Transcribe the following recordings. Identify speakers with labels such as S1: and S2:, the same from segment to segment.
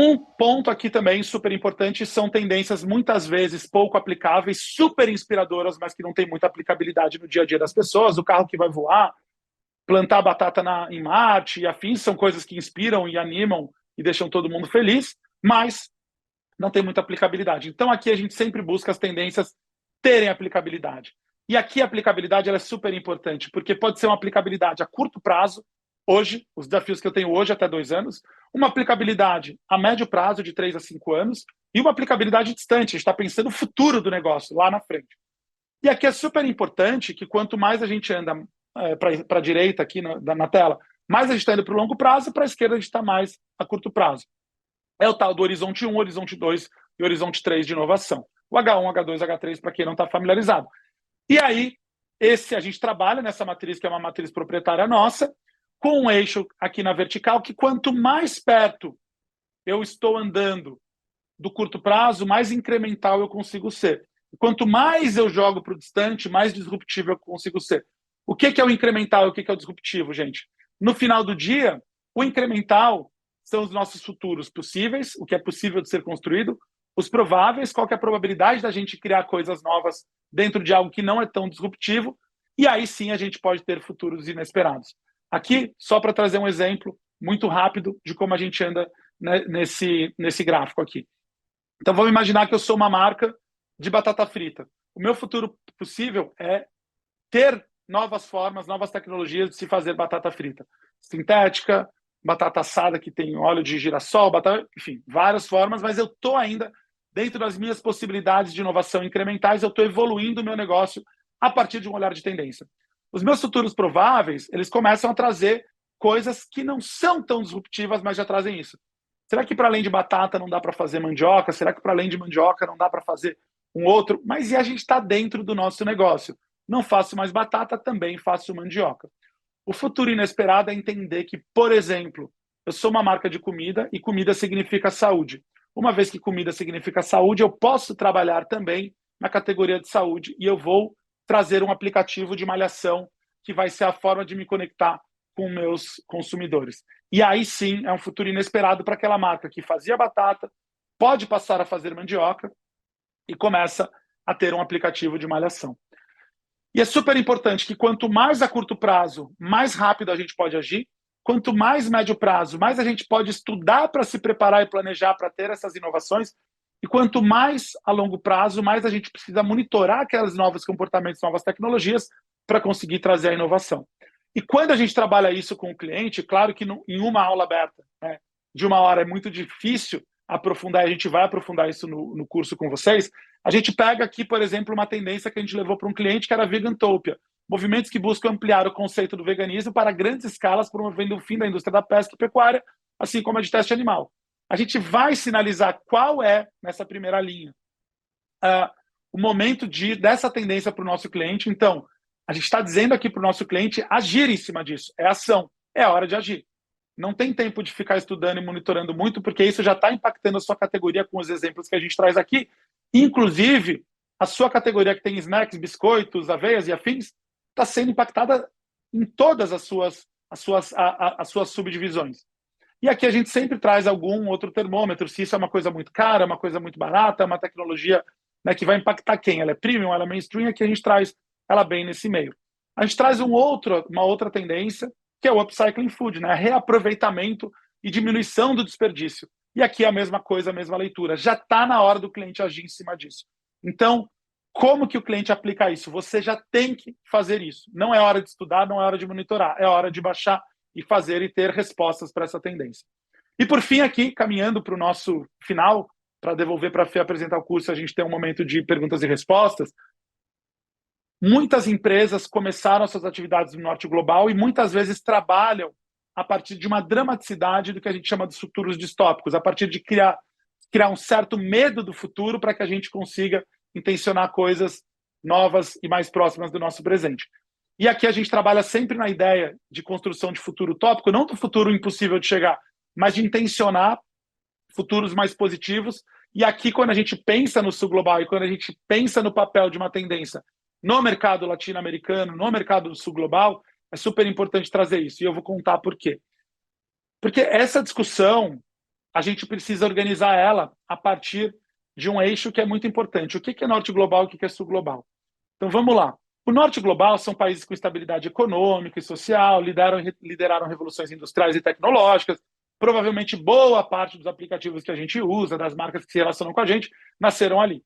S1: Um ponto aqui também super importante são tendências muitas vezes pouco aplicáveis, super inspiradoras, mas que não tem muita aplicabilidade no dia a dia das pessoas. O carro que vai voar, plantar batata em Marte e afins são coisas que inspiram e animam e deixam todo mundo feliz, mas não tem muita aplicabilidade. Então aqui a gente sempre busca as tendências terem aplicabilidade. E aqui a aplicabilidade ela é super importante, porque pode ser uma aplicabilidade a curto prazo, hoje, os desafios que eu tenho hoje até 2 anos, uma aplicabilidade a médio prazo, de 3 a 5 anos, e uma aplicabilidade distante, a gente está pensando no futuro do negócio, lá na frente. E aqui é super importante que quanto mais a gente anda para a direita aqui na tela, mais a gente está indo para o longo prazo, para a esquerda a gente está mais a curto prazo. É o tal do horizonte 1, horizonte 2 e horizonte 3 de inovação. O H1, H2, H3, para quem não está familiarizado. E aí, a gente trabalha nessa matriz, que é uma matriz proprietária nossa, com um eixo aqui na vertical, que quanto mais perto eu estou andando do curto prazo, mais incremental eu consigo ser. Quanto mais eu jogo para o distante, mais disruptivo eu consigo ser. O que é o incremental e o que é o disruptivo, gente? No final do dia, o incremental são os nossos futuros possíveis, o que é possível de ser construído, os prováveis, qual que é a probabilidade da gente criar coisas novas dentro de algo que não é tão disruptivo, e aí sim a gente pode ter futuros inesperados. Aqui, só para trazer um exemplo muito rápido de como a gente anda nesse gráfico aqui. Então vamos imaginar que eu sou uma marca de batata frita. O meu futuro possível é ter novas formas, novas tecnologias de se fazer batata frita. Sintética, batata assada que tem óleo de girassol, enfim, várias formas, mas eu estou ainda dentro das minhas possibilidades de inovação incrementais, eu estou evoluindo o meu negócio a partir de um olhar de tendência. Os meus futuros prováveis, eles começam a trazer coisas que não são tão disruptivas, mas já trazem isso. Será que para além de batata não dá para fazer mandioca? Será que para além de mandioca não dá para fazer um outro? Mas e a gente está dentro do nosso negócio? Não faço mais batata, também faço mandioca. O futuro inesperado é entender que, por exemplo, eu sou uma marca de comida e comida significa saúde. Uma vez que comida significa saúde, eu posso trabalhar também na categoria de saúde e eu vou trazer um aplicativo de malhação que vai ser a forma de me conectar com meus consumidores. E aí sim é um futuro inesperado para aquela marca que fazia batata, pode passar a fazer mandioca e começa a ter um aplicativo de malhação. E é super importante que quanto mais a curto prazo, mais rápido a gente pode agir, quanto mais médio prazo, mais a gente pode estudar para se preparar e planejar para ter essas inovações, e quanto mais a longo prazo, mais a gente precisa monitorar aqueles novos comportamentos, novas tecnologias, para conseguir trazer a inovação. E quando a gente trabalha isso com o cliente, claro que em uma aula aberta, né, de 1 hora é muito difícil aprofundar, a gente vai aprofundar isso no curso com vocês. A gente pega aqui, por exemplo, uma tendência que a gente levou para um cliente que era Vegantopia, movimentos que buscam ampliar o conceito do veganismo para grandes escalas, promovendo o fim da indústria da pesca e pecuária, assim como a de teste animal. A gente vai sinalizar qual é, nessa primeira linha, o momento dessa tendência para o nosso cliente. Então, a gente está dizendo aqui para o nosso cliente agir em cima disso. É ação, é a hora de agir. Não tem tempo de ficar estudando e monitorando muito, porque isso já está impactando a sua categoria com os exemplos que a gente traz aqui. Inclusive, a sua categoria que tem snacks, biscoitos, aveias e afins, está sendo impactada em todas as suas subdivisões. E aqui a gente sempre traz algum outro termômetro, se isso é uma coisa muito cara, uma coisa muito barata, uma tecnologia, né, que vai impactar quem? Ela é premium, ela é mainstream, aqui a gente traz ela bem nesse meio. A gente traz uma outra tendência, que é o upcycling food, né? Reaproveitamento e diminuição do desperdício. E aqui é a mesma coisa, a mesma leitura. Já está na hora do cliente agir em cima disso. Então, como que o cliente aplica isso? Você já tem que fazer isso. Não é hora de estudar, não é hora de monitorar, é hora de baixar e fazer e ter respostas para essa tendência. E por fim, aqui, caminhando para o nosso final, para devolver para a Fê apresentar o curso, a gente tem um momento de perguntas e respostas. Muitas empresas começaram suas atividades no norte global e muitas vezes trabalham a partir de uma dramaticidade do que a gente chama de futuros distópicos, a partir de criar um certo medo do futuro para que a gente consiga intencionar coisas novas e mais próximas do nosso presente. E aqui a gente trabalha sempre na ideia de construção de futuro utópico, não do futuro impossível de chegar, mas de intencionar futuros mais positivos. E aqui, quando a gente pensa no sul global e quando a gente pensa no papel de uma tendência no mercado latino-americano, no mercado do sul global, é super importante trazer isso. E eu vou contar por quê. Porque essa discussão a gente precisa organizar ela a partir de um eixo que é muito importante. O que é norte global e o que é sul global? Então vamos lá. O norte global são países com estabilidade econômica e social, lideraram revoluções industriais e tecnológicas. Provavelmente boa parte dos aplicativos que a gente usa, das marcas que se relacionam com a gente, nasceram ali.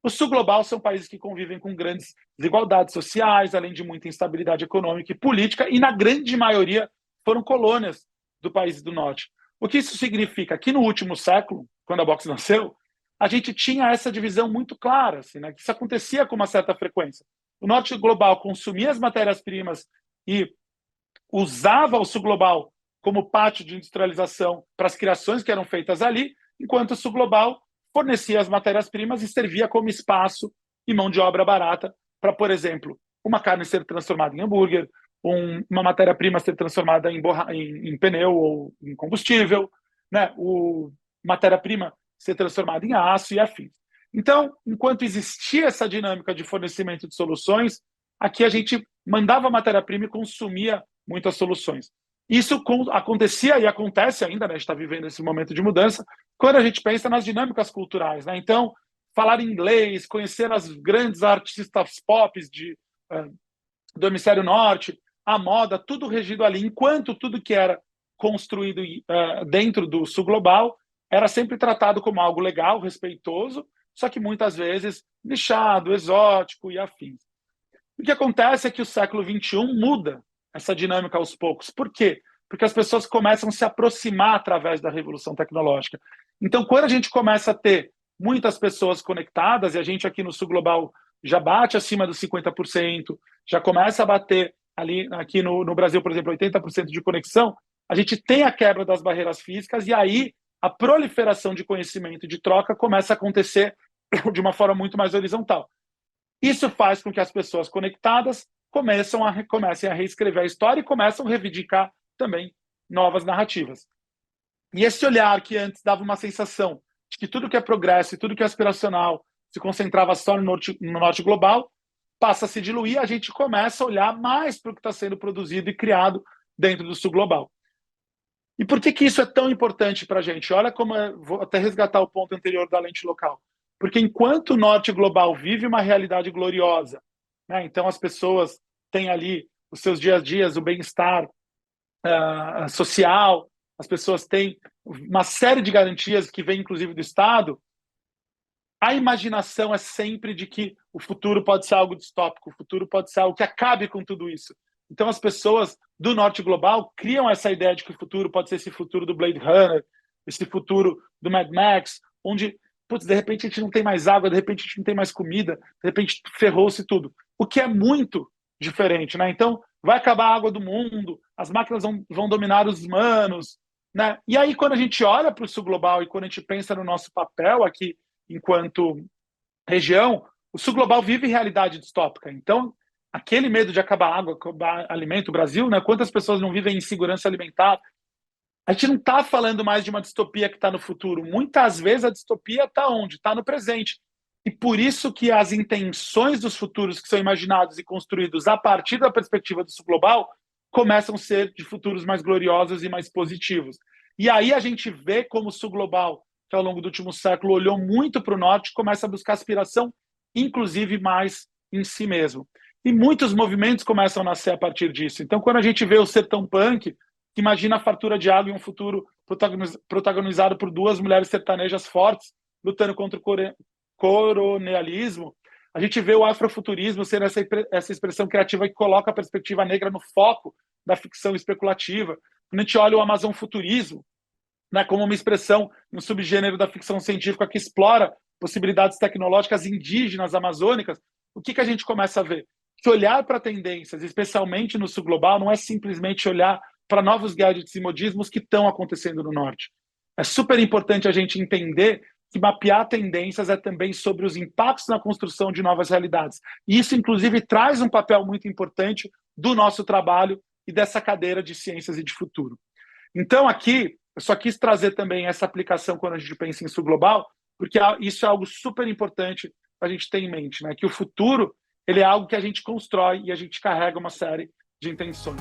S1: O sul global são países que convivem com grandes desigualdades sociais, além de muita instabilidade econômica e política, e na grande maioria foram colônias do país do norte. O que isso significa? Que no último século, quando a Box nasceu, a gente tinha essa divisão muito clara, assim, né? Que isso acontecia com uma certa frequência. O norte global consumia as matérias-primas e usava o sul global como pátio de industrialização para as criações que eram feitas ali, enquanto o sul global fornecia as matérias-primas e servia como espaço e mão de obra barata para, por exemplo, uma carne ser transformada em hambúrguer, uma matéria-prima ser transformada em pneu ou em combustível, né? Matéria-prima ser transformada em aço e afins. Então, enquanto existia essa dinâmica de fornecimento de soluções, aqui a gente mandava matéria-prima e consumia muitas soluções. Isso acontecia e acontece ainda, né? A gente está vivendo esse momento de mudança, quando a gente pensa nas dinâmicas culturais, né? Então, falar inglês, conhecer as grandes artistas pop do hemisfério norte, a moda, tudo regido ali, enquanto tudo que era construído dentro do sul global era sempre tratado como algo legal, respeitoso, só que muitas vezes nichado, exótico e afins. O que acontece é que o século XXI muda essa dinâmica aos poucos. Por quê? Porque as pessoas começam a se aproximar através da revolução tecnológica. Então, quando a gente começa a ter muitas pessoas conectadas, e a gente aqui no sul global já bate acima dos 50%, já começa a bater aqui no Brasil, por exemplo, 80% de conexão, a gente tem a quebra das barreiras físicas e aí a proliferação de conhecimento e de troca começa a acontecer de uma forma muito mais horizontal. Isso faz com que as pessoas conectadas comecem a reescrever a história e começam a reivindicar também novas narrativas. E esse olhar que antes dava uma sensação de que tudo que é progresso e tudo que é aspiracional se concentrava só no norte global, passa a se diluir, a gente começa a olhar mais para o que está sendo produzido e criado dentro do sul global. E por que isso é tão importante para a gente? Olha como vou até resgatar o ponto anterior da lente local. Porque enquanto o norte global vive uma realidade gloriosa, né, então as pessoas têm ali os seus dias a dias, o bem-estar social, as pessoas têm uma série de garantias que vem inclusive do Estado, a imaginação é sempre de que o futuro pode ser algo distópico, o futuro pode ser algo que acabe com tudo isso. Então as pessoas do norte global criam essa ideia de que o futuro pode ser esse futuro do Blade Runner, esse futuro do Mad Max, onde, putz, de repente a gente não tem mais água, de repente a gente não tem mais comida, de repente ferrou-se tudo. O que é muito diferente, né? Então vai acabar a água do mundo, as máquinas vão dominar os humanos, né? E aí quando a gente olha para o sul global e quando a gente pensa no nosso papel aqui enquanto região, o sul global vive realidade distópica. Então, aquele medo de acabar água, acabar alimento, o Brasil, né? Quantas pessoas não vivem em insegurança alimentar? A gente não está falando mais de uma distopia que está no futuro. Muitas vezes a distopia está onde? Está no presente. E por isso que as intenções dos futuros que são imaginados e construídos a partir da perspectiva do sul global começam a ser de futuros mais gloriosos e mais positivos. E aí a gente vê como o sul global, que ao longo do último século olhou muito para o norte, começa a buscar aspiração, inclusive mais em si mesmo. E muitos movimentos começam a nascer a partir disso. Então, quando a gente vê o sertão punk, que imagina a fartura de água em um futuro protagonizado por duas mulheres sertanejas fortes, lutando contra o coronelismo, a gente vê o afrofuturismo ser essa expressão criativa que coloca a perspectiva negra no foco da ficção especulativa. Quando a gente olha o amazonfuturismo, né, como uma expressão, um subgênero da ficção científica que explora possibilidades tecnológicas indígenas amazônicas, o que a gente começa a ver? Que olhar para tendências, especialmente no sul global, não é simplesmente olhar para novos gadgets e modismos que estão acontecendo no norte. É super importante a gente entender que mapear tendências é também sobre os impactos na construção de novas realidades. E isso, inclusive, traz um papel muito importante do nosso trabalho e dessa cadeira de ciências e de futuro. Então, aqui, eu só quis trazer também essa aplicação quando a gente pensa em sul global, porque isso é algo super importante para a gente ter em mente, né? Que o futuro ele é algo que a gente constrói e a gente carrega uma série de intenções.